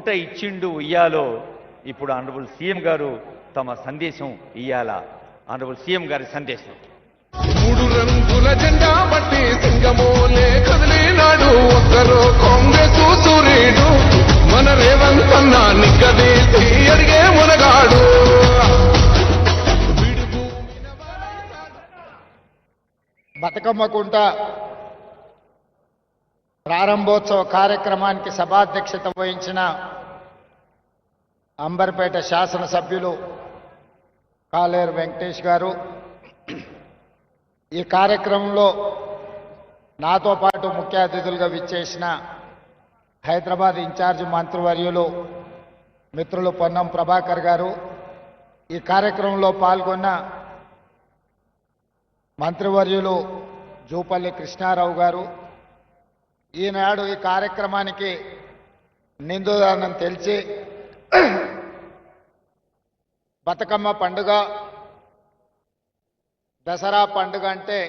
కుంట ఇచ్చిండు ఉయ్యాలో ఇప్పుడు ఆనరబుల్ సీఎం గారు తమ సందేశం ఇయ్యాలా. ఆనరబుల్ సీఎం గారి సందేశం. 3 రంగుల జెండా బట్టి సింగమోలే కదిలినాడు ఒక్కరో కాంగ్రెస్ సూర్యుడు మన రేవంత్ అన్న నిగ్గదీసి అడిగే మునగాడు. బతుకమ్మ కుంట ప్రారంభోత్సవ కార్యక్రమానికి సభాధ్యక్షత వహించిన అంబర్పేట శాసనసభ్యులు కాలేరు వెంకటేష్ గారు, ఈ కార్యక్రమంలో నాతో పాటు ముఖ్య అతిథులుగా విచ్చేసిన హైదరాబాద్ ఇన్ఛార్జి మంత్రివర్యులు మిత్రులు పొన్నం ప్రభాకర్ గారు, ఈ కార్యక్రమంలో పాల్గొన్న మంత్రివర్యులు జూపల్లి కృష్ణారావు గారు, ఈనాడు ఈ కార్యక్రమానికి నిండుదానని తెలిసి బతుకమ్మ పండుగ, దసరా పండుగ అంటే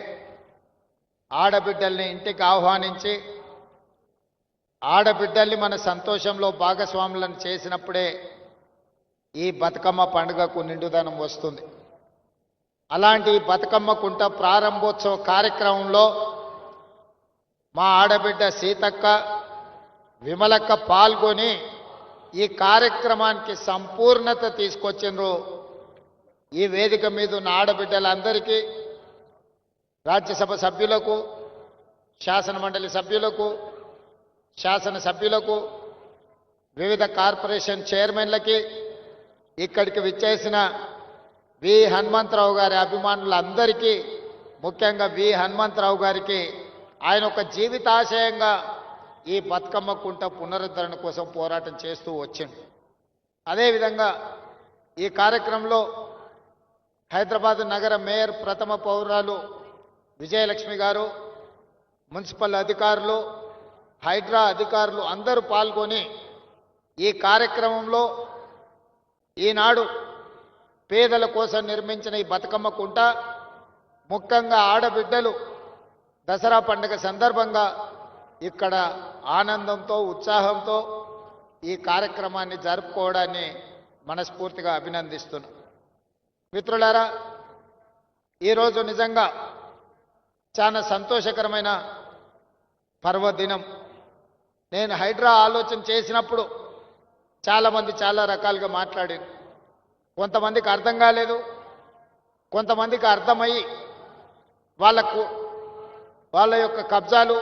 ఆడబిడ్డల్ని ఇంటికి ఆహ్వానించి ఆడబిడ్డల్ని మన సంతోషంలో భాగస్వాములను చేసినప్పుడే ఈ బతుకమ్మ పండుగకు నిండుదనం వస్తుంది. అలాంటి బతుకమ్మ కుంట ప్రారంభోత్సవ కార్యక్రమంలో మా ఆడబిడ్డ సీతక్క, విమలక్క పాల్గొని ఈ కార్యక్రమానికి సంపూర్ణత తీసుకొచ్చిండ్రు. ఈ వేదిక మీద ఉన్న ఆడబిడ్డలందరికీ, రాజ్యసభ సభ్యులకు, శాసనమండలి సభ్యులకు, శాసనసభ్యులకు, వివిధ కార్పొరేషన్ చైర్మన్లకి, ఇక్కడికి విచ్చేసిన వి హనుమంతరావు గారి అభిమానులందరికీ, ముఖ్యంగా వి హనుమంతరావు గారికి ఆయన ఒక జీవితాశయంగా ఈ బతుకమ్మ కుంట పునరుద్ధరణ కోసం పోరాటం చేస్తూ వచ్చింది. అదేవిధంగా ఈ కార్యక్రమంలో హైదరాబాద్ నగర మేయర్ ప్రథమ పౌరాలు విజయలక్ష్మి గారు, మున్సిపల్ అధికారులు, హైడ్రా అధికారులు అందరూ పాల్గొని ఈ కార్యక్రమంలో ఈనాడు పేదల కోసం నిర్మించిన ఈ బతుకమ్మ కుంట ముఖ్యంగా ఆడబిడ్డలు దసరా పండుగ సందర్భంగా ఇక్కడ ఆనందంతో ఉత్సాహంతో ఈ కార్యక్రమాన్ని జరుపుకోవడాన్ని మనస్ఫూర్తిగా అభినందిస్తున్నాం. మిత్రులారా, ఈరోజు నిజంగా చాలా సంతోషకరమైన పర్వదినం. నేను హైడ్రా ఆలోచన చేసినప్పుడు చాలామంది చాలా రకాలుగా మాట్లాడారు. కొంతమందికి అర్థం కాలేదు, కొంతమందికి అర్థమయ్యి వాళ్ళ యొక్క కబ్జాలు,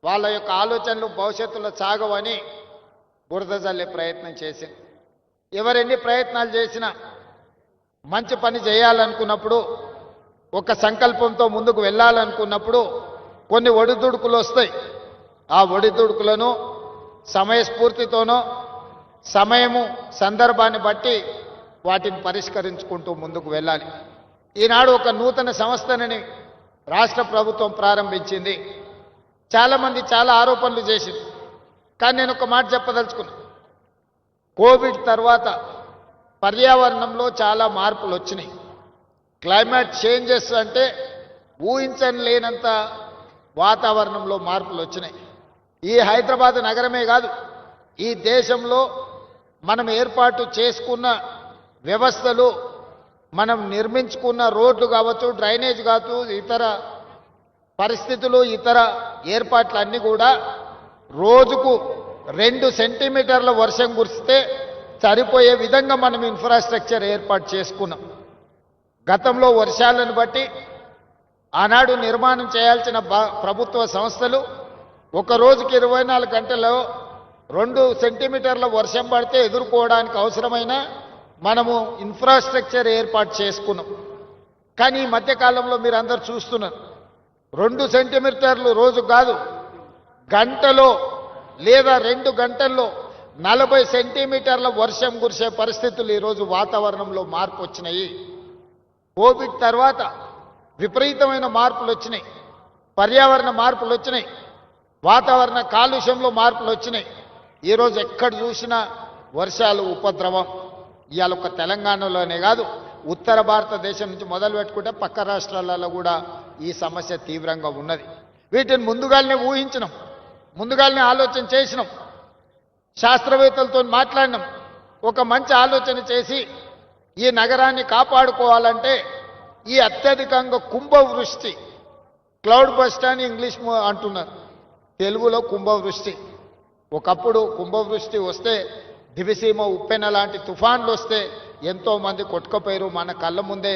వాళ్ళ యొక్క ఆలోచనలు భవిష్యత్తులో సాగవని బురద జల్లే ప్రయత్నం చేసింది. ఎవరెన్ని ప్రయత్నాలు చేసినా మంచి పని చేయాలనుకున్నప్పుడు, ఒక సంకల్పంతో ముందుకు వెళ్ళాలనుకున్నప్పుడు కొన్ని ఒడిదుడుకులు వస్తాయి. ఆ ఒడిదుడుకులను సమయస్ఫూర్తితోనో సమయము సందర్భాన్ని బట్టి వాటిని పరిష్కరించుకుంటూ ముందుకు వెళ్ళాలి. ఈనాడు ఒక నూతన సంస్థని రాష్ట్ర ప్రభుత్వం ప్రారంభించింది. చాలామంది చాలా ఆరోపణలు చేసింది. కానీ నేను ఒక మాట చెప్పదలుచుకున్నా. కోవిడ్ తర్వాత పర్యావరణంలో చాలా మార్పులు వచ్చినాయి. క్లైమేట్ చేంజెస్ అంటే ఊహించని లేనంత వాతావరణంలో మార్పులు వచ్చినాయి. ఈ హైదరాబాద్ నగరమే కాదు, ఈ దేశంలో మనం ఏర్పాటు చేసుకున్న వ్యవస్థలు, మనం నిర్మించుకున్న రోడ్లు కావచ్చు, డ్రైనేజ్ కావచ్చు, ఇతర పరిస్థితులు, ఇతర ఏర్పాట్లన్నీ కూడా రోజుకు 2 సెంటీమీటర్ల వర్షం కురిస్తే సరిపోయే విధంగా మనం ఇన్ఫ్రాస్ట్రక్చర్ ఏర్పాటు చేసుకున్నాం. గతంలో వర్షాలను బట్టి ఆనాడు నిర్మాణం చేయాల్సిన ప్రభుత్వ సంస్థలు ఒక రోజుకి 24 గంటల్లో 2 సెంటీమీటర్ల వర్షం పడితే ఎదుర్కోవడానికి అవసరమైన మనము ఇన్ఫ్రాస్ట్రక్చర్ ఏర్పాటు చేసుకున్నాం. కానీ ఈ మధ్యకాలంలో మీరు అందరు చూస్తున్నారు, 2 సెంటీమీటర్లు రోజు కాదు, గంటలో లేదా 2 గంటల్లో 40 సెంటీమీటర్ల వర్షం కురిసే పరిస్థితులు ఈరోజు వాతావరణంలో మార్పు వచ్చినాయి. కోవిడ్ తర్వాత విపరీతమైన మార్పులు వచ్చినాయి, పర్యావరణ మార్పులు వచ్చినాయి, వాతావరణ కాలుష్యంలో మార్పులు వచ్చినాయి. ఈరోజు ఎక్కడ చూసినా వర్షాలు ఉపద్రవం. ఇవాళ ఒక తెలంగాణలోనే కాదు, ఉత్తర భారతదేశం నుంచి మొదలు పెట్టుకుంటే పక్క రాష్ట్రాలలో కూడా ఈ సమస్య తీవ్రంగా ఉన్నది. వీటిని ముందుగానే ఊహించినాం, ముందుగానే ఆలోచన చేసినాం. శాస్త్రవేత్తలతో మాట్లాడినాం. ఒక మంచి ఆలోచన చేసి ఈ నగరాన్ని కాపాడుకోవాలంటే ఈ అత్యధికంగా కుంభవృష్టి, క్లౌడ్ బస్ట్ అని ఇంగ్లీష్ అంటున్నారు, తెలుగులో కుంభవృష్టి. ఒకప్పుడు కుంభవృష్టి వస్తే దివిసీమ ఉప్పెన లాంటి తుఫాన్లు వస్తే ఎంతోమంది కొట్టుకుపోయారు. మన కళ్ళ ముందే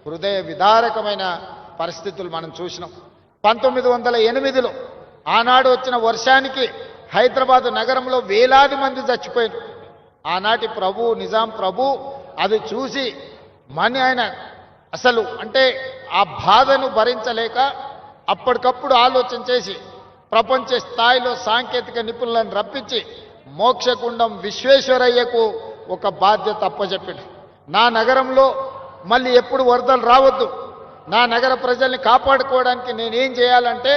హృదయ విదారకమైన పరిస్థితులు మనం చూసినాం. 1908లో ఆనాడు వచ్చిన వర్షానికి హైదరాబాద్ నగరంలో వేలాది మంది చచ్చిపోయారు. ఆనాటి ప్రభు నిజాం ప్రభు అది చూసి ఆయన అసలు అంటే ఆ బాధను భరించలేక అప్పటికప్పుడు ఆలోచన చేసి ప్రపంచ స్థాయిలో సాంకేతిక నిపుణులను రప్పించి మోక్షగుండం విశ్వేశ్వరయ్యకు ఒక బాధ్యత అప్పచెప్పాడు. నా నగరంలో మళ్ళీ ఎప్పుడు వరదలు రావద్దు, నా నగర ప్రజల్ని కాపాడుకోవడానికి నేనేం చేయాలంటే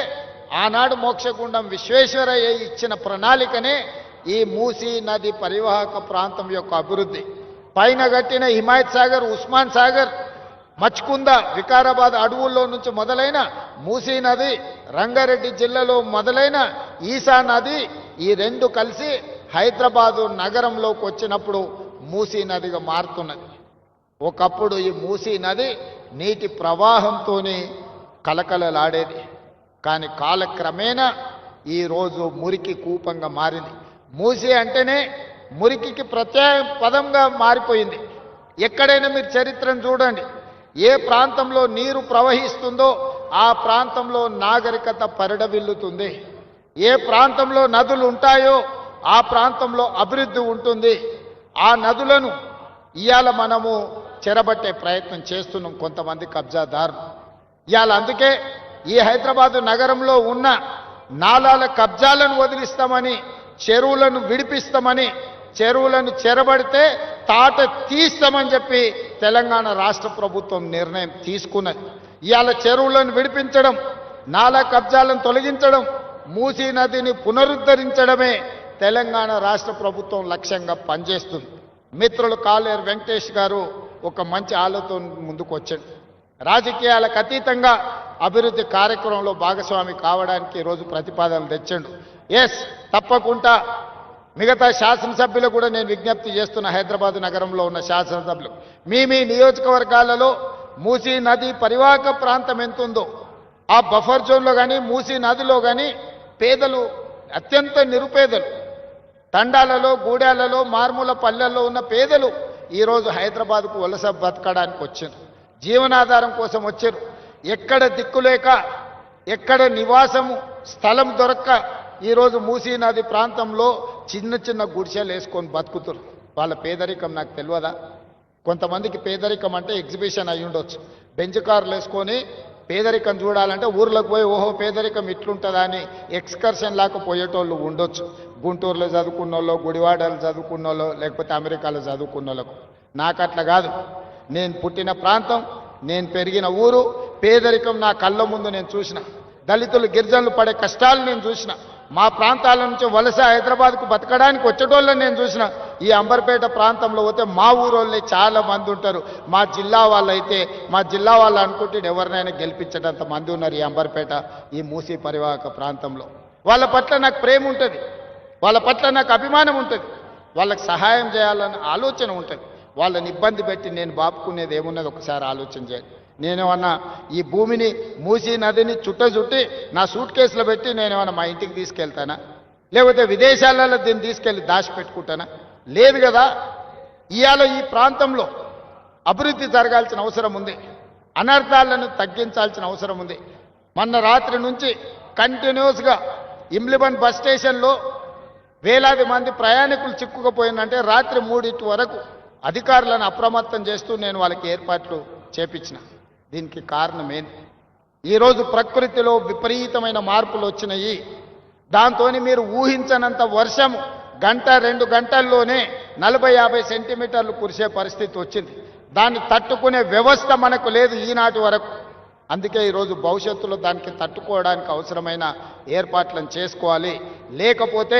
ఆనాడు మోక్షగుండం విశ్వేశ్వరయ్య ఇచ్చిన ప్రణాళికనే ఈ మూసీ నది పరివాహక ప్రాంతం యొక్క అభివృద్ధి. పైన కట్టిన హిమాయత్ సాగర్, ఉస్మాన్ సాగర్, మచ్కుంద, వికారాబాద్ అడవుల్లో నుంచి మొదలైన మూసీ నది, రంగారెడ్డి జిల్లాలో మొదలైన ఈసా నది, ఈ రెండు కలిసి హైదరాబాదు నగరంలోకి వచ్చినప్పుడు మూసీ నదిగా మారుతున్నది. ఒకప్పుడు ఈ మూసీ నది నీటి ప్రవాహంతోనే కలకలలాడేది. కానీ కాలక్రమేణా ఈరోజు మురికి కూపంగా మారింది. మూసీ అంటేనే మురికికి ప్రత్యేక పదంగా మారిపోయింది. ఎక్కడైనా మీరు చరిత్రను చూడండి, ఏ ప్రాంతంలో నీరు ప్రవహిస్తుందో ఆ ప్రాంతంలో నాగరికత పరిడవిల్లుతుంది. ఏ ప్రాంతంలో నదులు ఉంటాయో ఆ ప్రాంతంలో అభివృద్ధి ఉంటుంది. ఆ నదులను ఇవాళ మనము చెరబట్టే ప్రయత్నం చేస్తున్నాం కొంతమంది కబ్జాదారులు. ఇవాళ అందుకే ఈ హైదరాబాదు నగరంలో ఉన్న నాలాల కబ్జాలను వదిలిస్తామని, చెరువులను విడిపిస్తామని, చెరువులను చెరబడితే తాట తీస్తామని చెప్పి తెలంగాణ రాష్ట్ర ప్రభుత్వం నిర్ణయం తీసుకున్నది. ఇవాళ చెరువులను విడిపించడం, నాలా కబ్జాలను తొలగించడం, మూసీ నదిని పునరుద్ధరించడమే తెలంగాణ రాష్ట్ర ప్రభుత్వం లక్ష్యంగా పనిచేస్తుంది. మిత్రులు కాలేరు వెంకటేష్ గారు ఒక మంచి ఆలోచన ముందుకు వచ్చాడు. రాజకీయాలకు అతీతంగా అభివృద్ధి కార్యక్రమంలో భాగస్వామి కావడానికి ఈరోజు ప్రతిపాదనలు తెచ్చాడు. ఎస్, తప్పకుండా మిగతా శాసనసభ్యులు కూడా నేను విజ్ఞప్తి చేస్తున్న, హైదరాబాద్ నగరంలో ఉన్న శాసనసభ్యులు, మీ నియోజకవర్గాలలో మూసీ నది పరివాహక ప్రాంతం ఎంతుందో ఆ బఫర్ జోన్లో కానీ మూసీ నదిలో కానీ పేదలు, అత్యంత నిరుపేదలు, తండాలలో, గూడాలలో, మారుమూల పల్లెల్లో ఉన్న పేదలు ఈరోజు హైదరాబాద్కు వలస బతకడానికి వచ్చారు. జీవనాధారం కోసం వచ్చారు. ఎక్కడ దిక్కులేక, ఎక్కడ నివాసము స్థలం దొరక్క ఈరోజు మూసీ నది ప్రాంతంలో చిన్న చిన్న గుడిసెలు వేసుకొని బతుకుతారు. వాళ్ళ పేదరికం నాకు తెలియదా? కొంతమందికి పేదరికం అంటే ఎగ్జిబిషన్ అయి ఉండొచ్చు. బెంచ్ కార్లు వేసుకొని పేదరికం చూడాలంటే ఊర్లోకి పోయి ఓహో పేదరికం ఇట్లుంటుందా అని ఎక్స్కర్షన్ లాగా పోయేటోళ్ళు ఉండొచ్చు. గుంటూరులో చదువుకున్న వాళ్ళు, గుడివాడలు చదువుకున్న వాళ్ళు, లేకపోతే అమెరికాలో చదువుకున్న వాళ్ళకు. నాకు అట్లా కాదు. నేను పుట్టిన ప్రాంతం, నేను పెరిగిన ఊరు, పేదరికం నా కళ్ళ ముందు నేను చూసిన, దళితులు గిరిజనులు పడే కష్టాలు నేను చూసిన, మా ప్రాంతాల నుంచి వలస హైదరాబాద్కు బతకడానికి వచ్చేటోళ్ళని నేను చూసిన. ఈ అంబర్పేట ప్రాంతంలో పోతే మా ఊరోళ్ళే చాలా మంది ఉంటారు. మా జిల్లా వాళ్ళు అయితే, మా జిల్లా వాళ్ళు అనుకుంటే ఎవరినైనా గెలిపించేటంత మంది ఉన్నారు ఈ అంబర్పేట, ఈ మూసీ పరివాహక ప్రాంతంలో. వాళ్ళ పట్ల నాకు ప్రేమ ఉంటుంది, వాళ్ళ పట్ల నాకు అభిమానం ఉంటుంది, వాళ్ళకి సహాయం చేయాలన్న ఆలోచన ఉంటుంది. వాళ్ళని ఇబ్బంది పెట్టి నేను బాపుకునేది ఏమున్నది ఒకసారి ఆలోచన చేయాలి. నేనేమన్నా ఈ భూమిని, మూసీ నదిని చుట్టి నా సూట్ కేసులో పెట్టి నేనేమన్నా మా ఇంటికి తీసుకెళ్తానా? లేకపోతే విదేశాలలో దీన్ని తీసుకెళ్ళి దాచిపెట్టుకుంటానా? లేదు కదా. ఇవాళ ఈ ప్రాంతంలో అభివృద్ధి జరగాల్సిన అవసరం ఉంది, అనర్థాలను తగ్గించాల్సిన అవసరం ఉంది. మొన్న రాత్రి నుంచి కంటిన్యూస్గా ఇమ్లిబన్ బస్ స్టేషన్లో వేలాది మంది ప్రయాణికులు చిక్కుకుపోయిందంటే రాత్రి 3 వరకు అధికారులను అప్రమత్తం చేస్తూ నేను వాళ్ళకి ఏర్పాట్లు చేపించిన. దీనికి కారణం ఏంటి? ఈరోజు ప్రకృతిలో విపరీతమైన మార్పులు వచ్చినాయి. దాంతో మీరు ఊహించనంత వర్షం 1-2 గంటల్లోనే 40-50 సెంటీమీటర్లు కురిసే పరిస్థితి వచ్చింది. దాన్ని తట్టుకునే వ్యవస్థ మనకు లేదు ఈనాటి వరకు. అందుకే ఈరోజు భవిష్యత్తులో దానికి తట్టుకోవడానికి అవసరమైన ఏర్పాట్లను చేసుకోవాలి. లేకపోతే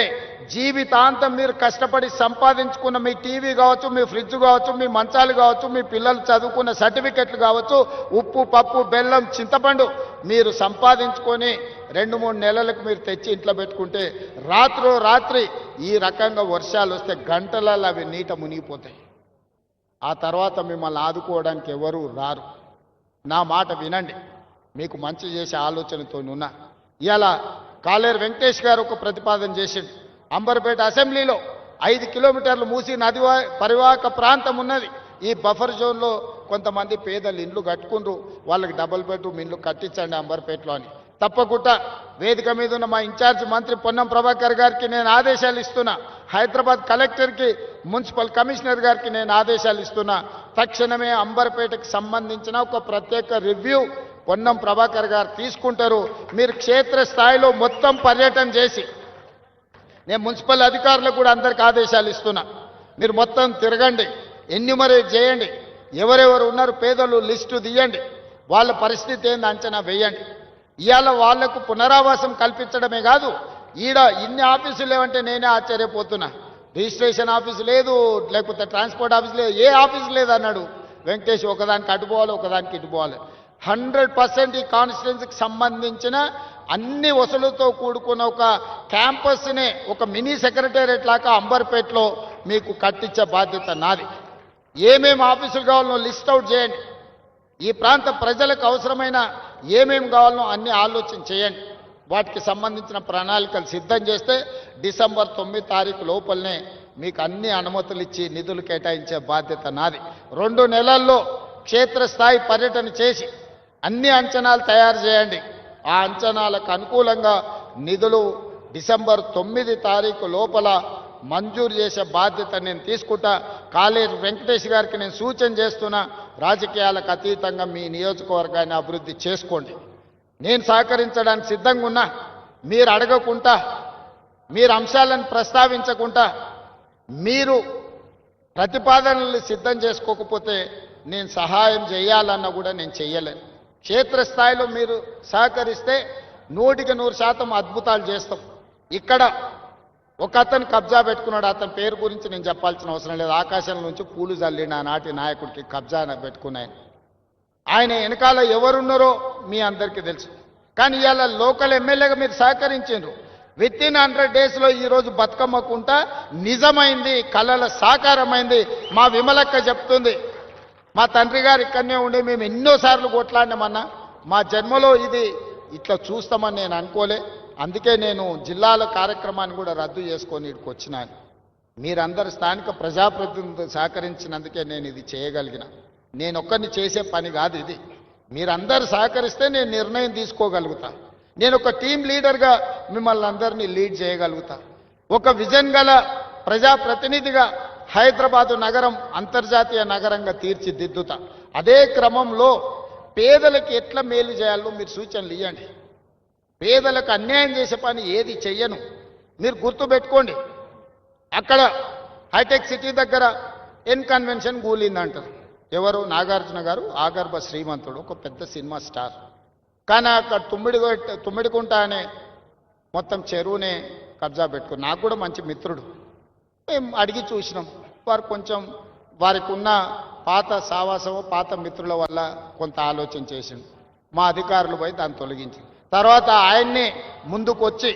జీవితాంతం మీరు కష్టపడి సంపాదించుకున్న మీ టీవీ కావచ్చు, మీ ఫ్రిడ్జ్ కావచ్చు, మీ మంచాలు కావచ్చు, మీ పిల్లలు చదువుకున్న సర్టిఫికెట్లు కావచ్చు, ఉప్పు పప్పు బెల్లం చింతపండు మీరు సంపాదించుకొని 2-3 నెలలకు మీరు తెచ్చి ఇంట్లో పెట్టుకుంటే రాత్రి ఈ రకంగా వర్షాలు వస్తే గంటలలో అవి నీట మునిగిపోతాయి. ఆ తర్వాత మిమ్మల్ని ఆదుకోవడానికి ఎవరూ రారు. నా మాట వినండి, మీకు మంచి చేసే ఆలోచనతో ఉన్నా. ఇవాళ కాలేరు వెంకటేష్ గారు ఒక ప్రతిపాదన చేసిండు. అంబర్పేట అసెంబ్లీలో 5 కిలోమీటర్లు మూసి నది పరివాహక ప్రాంతం ఉన్నది. ఈ బఫర్ జోన్లో కొంతమంది పేదలు ఇండ్లు కట్టుకుండ్రు, వాళ్ళకి డబుల్ బెడ్రూమ్ ఇండ్లు కట్టించండి అంబర్పేటలో అని. తప్పకుండా వేదిక మీద ఉన్న మా ఇన్ఛార్జ్ మంత్రి పొన్నం ప్రభాకర్ గారికి నేను ఆదేశాలు ఇస్తున్నా. హైదరాబాద్ కలెక్టర్కి, మున్సిపల్ కమిషనర్ గారికి నేను ఆదేశాలు ఇస్తున్నా. తక్షణమే అంబర్పేటకు సంబంధించిన ఒక ప్రత్యేక రివ్యూ పొన్నం ప్రభాకర్ గారు తీసుకుంటారు. మీరు క్షేత్రస్థాయిలో మొత్తం పర్యటన చేసి, నేను మున్సిపల్ అధికారులకు కూడా అందరికి ఆదేశాలు ఇస్తున్నా, మీరు మొత్తం తిరగండి, ఎన్యూమరేట్ చేయండి, ఎవరెవరు ఉన్నారు పేదలు లిస్టు తీయండి, వాళ్ళ పరిస్థితి ఏంది అంచనా వేయండి. ఇవాళ వాళ్లకు పునరావాసం కల్పించడమే కాదు, ఈడ ఇన్ని ఆఫీసులు లేవంటే నేనే ఆశ్చర్యపోతున్నా. రిజిస్ట్రేషన్ ఆఫీసు లేదు, లేకపోతే ట్రాన్స్పోర్ట్ ఆఫీసు లేదు, ఏ ఆఫీసు లేదు అన్నాడు వెంకటేష్. ఒకదానికి అటుపోవాలి, ఒకదానికి ఇటుపోవాలి. 100% ఈ కాన్స్టిట్యున్సీకి సంబంధించిన అన్ని వసూలుతో కూడుకున్న ఒక క్యాంపస్నే ఒక మినీ సెక్రటేరియట్ లాగా అంబర్పేటలో మీకు కట్టించే బాధ్యత నాది. ఏమేమి ఆఫీసులు కావాలనో లిస్ట్ అవుట్ చేయండి. ఈ ప్రాంత ప్రజలకు అవసరమైన ఏమేమి కావాలనో అన్ని ఆలోచన చేయండి. వాటికి సంబంధించిన ప్రణాళికలు సిద్ధం చేస్తే డిసెంబర్ 9 తారీఖు లోపలనే మీకు అన్ని అనుమతులు ఇచ్చి నిధులు కేటాయించే బాధ్యత నాది. 2 నెలల్లో క్షేత్రస్థాయి పర్యటన చేసి అన్ని అంచనాలు తయారు చేయండి. ఆ అంచనాలకు అనుకూలంగా నిధులు డిసెంబర్ 9 తారీఖు లోపల మంజూరు చేసే బాధ్యత నేను తీసుకుంటా. కాలేరు వెంకటేష్ గారికి నేను సూచన చేస్తున్నా, రాజకీయాలకు అతీతంగా మీ నియోజకవర్గాన్ని అభివృద్ధి చేసుకోండి. నేను సహకరించడానికి సిద్ధంగా ఉన్నా. మీరు అడగకుండా, మీరు అంశాలను ప్రస్తావించకుండా, మీరు ప్రతిపాదనలు సిద్ధం చేసుకోకపోతే నేను సహాయం చేయాలన్నా కూడా నేను చెయ్యలేను. క్షేత్రస్థాయిలో మీరు సహకరిస్తే 100% అద్భుతాలు చేస్తాం. ఇక్కడ ఒక అతను కబ్జా పెట్టుకున్నాడు, అతని పేరు గురించి నేను చెప్పాల్సిన అవసరం లేదు. ఆకాశం నుంచి పూలు జల్లిన ఆనాటి నాయకుడికి కబ్జా పెట్టుకున్నాయి. ఆయన వెనకాల ఎవరున్నారో మీ అందరికీ తెలుసు. కానీ ఇవాళ లోకల్ ఎమ్మెల్యేగా మీరు సహకరించారు. వితిన్ 100 డేస్లో ఈరోజు బతుకమ్మకుంట నిజమైంది, కళల సాకారమైంది. మా విమలక్క చెప్తుంది, మా తండ్రి గారు ఇక్కడనే ఉండి మేము ఎన్నోసార్లు కొట్లాడినామన్నా, మా జన్మలో ఇది ఇట్లా చూస్తామని నేను అనుకోలే. అందుకే నేను జిల్లాల కార్యక్రమాన్ని కూడా రద్దు చేసుకొని ఇక్కడికి వచ్చినాను. మీరందరు స్థానిక ప్రజాప్రతినిధులు సహకరించినందుకే నేను ఇది చేయగలిగిన. నేను ఒక్కరిని చేసే పని కాదు ఇది. మీరందరూ సహకరిస్తే నేను నిర్ణయం తీసుకోగలుగుతా. నేను ఒక టీం లీడర్గా మిమ్మల్ని అందరినీ లీడ్ చేయగలుగుతా. ఒక విజన్ గల ప్రజాప్రతినిధిగా హైదరాబాదు నగరం అంతర్జాతీయ నగరంగా తీర్చిదిద్దుతా. అదే క్రమంలో పేదలకు ఎట్లా మేలు చేయాలో మీరు సూచనలు ఇవ్వండి. పేదలకు అన్యాయం చేసే పని ఏది చెయ్యను. మీరు గుర్తుపెట్టుకోండి, అక్కడ హైటెక్ సిటీ దగ్గర ఎన్ కన్వెన్షన్ కూలిందంటారు. ఎవరు? నాగార్జున గారు, ఆగర్భ శ్రీమంతుడు, ఒక పెద్ద సినిమా స్టార్. కానీ అక్కడ తుమ్మిడికుంట అనే మొత్తం చెరువునే కబ్జా పెట్టుకుని, నాకు కూడా మంచి మిత్రుడు. మేము అడిగి చూసినాం. వారు కొంచెం వారికి ఉన్న పాత సావాసము, పాత మిత్రుల వల్ల కొంత ఆలోచన చేసింది. మా అధికారులు పోయి దాన్ని తొలగించింది. తర్వాత ఆయన్నే ముందుకు వచ్చి,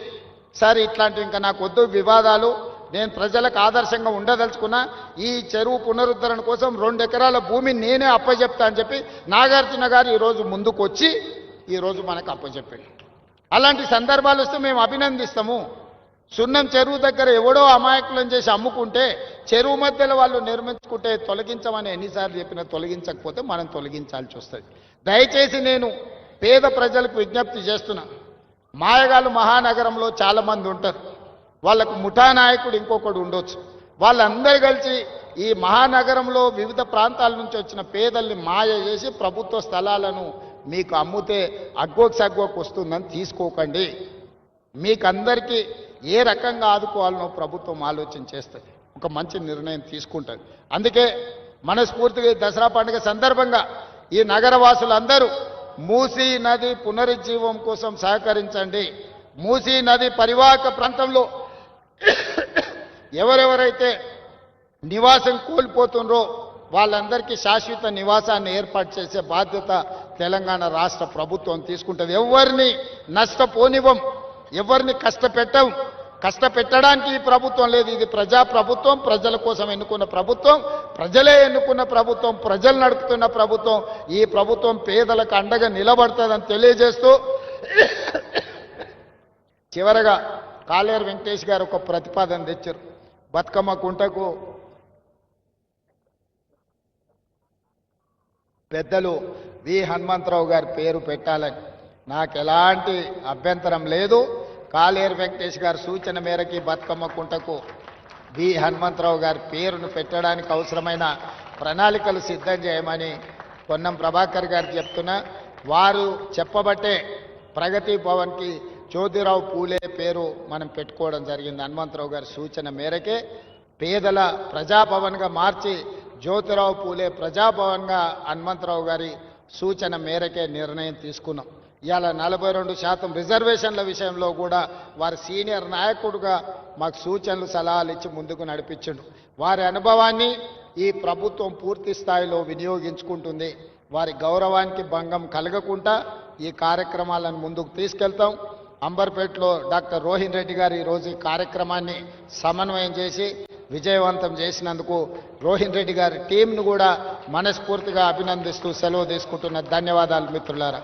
సరే ఇట్లాంటివి ఇంకా నాకు వద్దు వివాదాలు, నేను ప్రజలకు ఆదర్శంగా ఉండదలుచుకున్నా, ఈ చెరువు పునరుద్ధరణ కోసం 2 ఎకరాల భూమిని నేనే అప్పచెప్తా అని చెప్పి నాగార్జున గారు ఈరోజు ముందుకు వచ్చి ఈరోజు మనకు అప్పచెప్పాడు. అలాంటి సందర్భాలు వస్తే మేము అభినందిస్తాము. సున్నం చెరువు దగ్గర ఎవడో అమాయకులను చేసి అమ్ముకుంటే, చెరువు మధ్యలో వాళ్ళు నిర్మించుకుంటే తొలగించమని ఎన్నిసార్లు చెప్పినా తొలగించకపోతే మనం తొలగించాల్సి వస్తుంది. దయచేసి నేను పేద ప్రజలకు విజ్ఞప్తి చేస్తున్నా. మాయగాళ్ళు మహానగరంలో చాలామంది ఉంటారు. వాళ్ళకు ముఠా నాయకుడు ఇంకొకడు ఉండొచ్చు. వాళ్ళందరూ కలిసి ఈ మహానగరంలో వివిధ ప్రాంతాల నుంచి వచ్చిన పేదల్ని మాయ చేసి ప్రభుత్వ స్థలాలను మీకు అమ్ముతే అగ్గోకి సగ్గోకి వస్తుందని తీసుకోకండి. మీకందరికీ ఏ రకంగా ఆదుకోవాలనో ప్రభుత్వం ఆలోచన చేస్తుంది, ఒక మంచి నిర్ణయం తీసుకుంటుంది. అందుకే మనస్ఫూర్తిగా దసరా పండుగ సందర్భంగా ఈ నగరవాసులందరూ మూసీ నది పునరుజ్జీవం కోసం సహకరించండి. మూసీ నది పరివాహక ప్రాంతంలో ఎవరెవరైతే నివాసం కోల్పోతుండ్రో వాళ్ళందరికీ శాశ్వత నివాసాన్ని ఏర్పాటు చేసే బాధ్యత తెలంగాణ రాష్ట్ర ప్రభుత్వం తీసుకుంటుంది. ఎవరిని నష్టపోనివ్వం, ఎవరిని కష్టపెట్టడానికి ఈ ప్రభుత్వం లేదు. ఇది ప్రజా ప్రభుత్వం, ప్రజల కోసం ఎన్నుకున్న ప్రభుత్వం, ప్రజలే ఎన్నుకున్న ప్రభుత్వం, ప్రజలు నడుపుతున్న ప్రభుత్వం. ఈ ప్రభుత్వం పేదలకు అండగా నిలబడుతుందని తెలియజేస్తూ చివరగా కాళేరు వెంకటేష్ గారు ఒక ప్రతిపాదన తెచ్చారు. బతుకమ్మ కుంటకు పెద్దలు వి హనుమంతరావు గారి పేరు పెట్టాలని. నాకు ఎలాంటి అభ్యంతరం లేదు. కాళేరు వెంకటేష్ గారి సూచన మేరకి బతుకమ్మ కుంటకు వి హనుమంతరావు గారి పేరును పెట్టడానికి అవసరమైన ప్రణాళికలు సిద్ధం చేయమని పొన్నం ప్రభాకర్ గారు చెప్తున్నా. వారు చెప్పబట్టే ప్రగతి భవన్కి జ్యోతిరావు పూలే పేరు మనం పెట్టుకోవడం జరిగింది. హనుమంతరావు గారి సూచన మేరకే పేదల ప్రజాభవన్గా మార్చి జ్యోతిరావు పూలే ప్రజాభవన్గా హనుమంతరావు గారి సూచన మేరకే నిర్ణయం తీసుకున్నాం. ఇవాళ 42% రిజర్వేషన్ల విషయంలో కూడా వారి సీనియర్ నాయకుడుగా మాకు సూచనలు సలహాలు ఇచ్చి ముందుకు నడిపించిండు. వారి అనుభవాన్ని ఈ ప్రభుత్వం పూర్తి స్థాయిలో వినియోగించుకుంటుంది. వారి గౌరవానికి భంగం కలగకుండా ఈ కార్యక్రమాలను ముందుకు తీసుకెళ్తాం. అంబర్పేటలో డాక్టర్ రోహిన్ రెడ్డి గారు ఈరోజు ఈ కార్యక్రమాన్ని సమన్వయం చేసి విజయవంతం చేసినందుకు రోహిన్ రెడ్డి గారి టీంను కూడా మనస్ఫూర్తిగా అభినందిస్తూ సెలవు తీసుకుంటున్న. ధన్యవాదాలు మిత్రులారా.